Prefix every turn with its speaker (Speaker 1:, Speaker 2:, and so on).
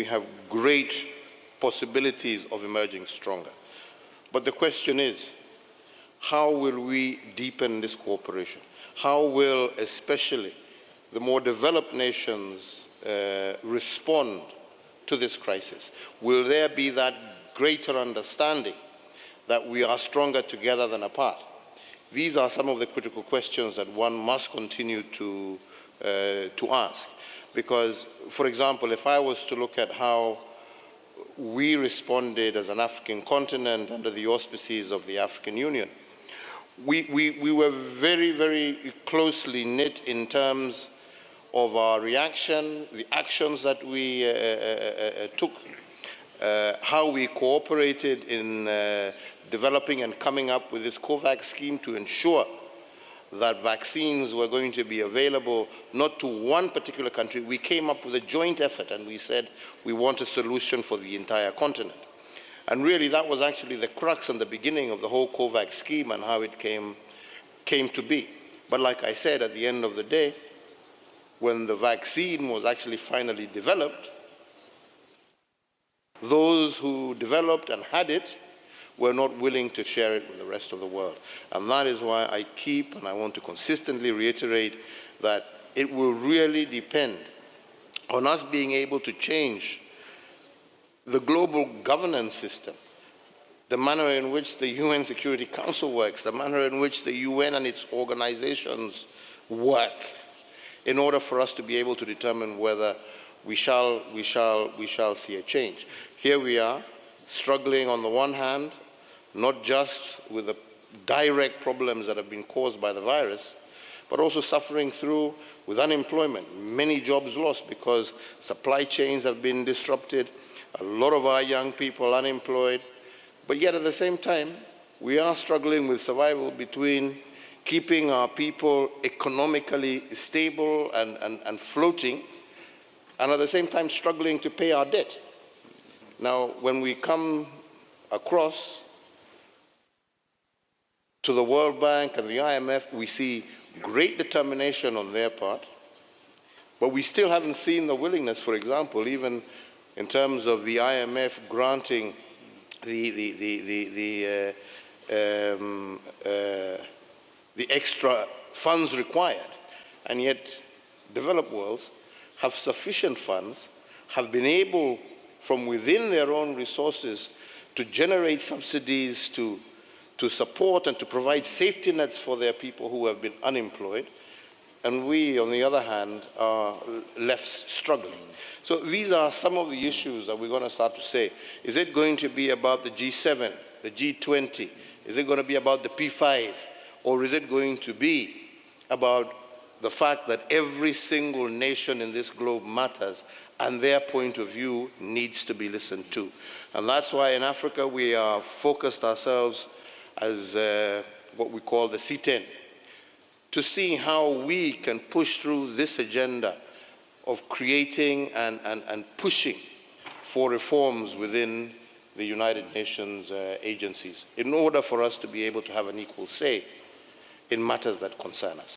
Speaker 1: have great possibilities of emerging stronger. But the question is, how will we deepen this cooperation? How will especially the more developed nations respond to this crisis? Will there be that greater understanding that we are stronger together than apart? These are some of the critical questions that one must continue to ask. Because, for example, if I was to look at how we responded as an African continent under the auspices of the African Union, we were very, very closely knit in terms of our reaction, the actions that we took, how we cooperated in developing and coming up with this COVAX scheme to ensure that vaccines were going to be available not to one particular country. We came up with a joint effort and we said we want a solution for the entire continent. And really that was actually the crux and the beginning of the whole COVAX scheme and how it came to be. But like I said, at the end of the day, when the vaccine was actually finally developed, those who developed and had it were not willing to share it with the rest of the world. And that is why I keep, and I want to consistently reiterate, that it will really depend on us being able to change the global governance system, the manner in which the UN Security Council works, the manner in which the UN and its organizations work, in order for us to be able to determine whether we shall see a change. Here we are, struggling on the one hand, not just with the direct problems that have been caused by the virus, but also suffering through with unemployment, many jobs lost because supply chains have been disrupted, a lot of our young people unemployed, but yet at the same time, we are struggling with survival between keeping our people economically stable and floating, and at the same time struggling to pay our debt. Now, when we come across to the World Bank and the IMF, we see great determination on their part, but we still haven't seen the willingness, for example, even in terms of the IMF granting the extra funds required, and yet developed worlds have sufficient funds, have been able from within their own resources to generate subsidies to support and to provide safety nets for their people who have been unemployed, and we, on the other hand, are left struggling. So these are some of the issues that we're going to start to say. Is it going to be about the G7, the G20? Is it going to be about the P5? Or is it going to be about the fact that every single nation in this globe matters and their point of view needs to be listened to? And that's why in Africa we are focused ourselves as what we call the C10, to see how we can push through this agenda of creating and pushing for reforms within the United Nations agencies in order for us to be able to have an equal say in matters that concern us.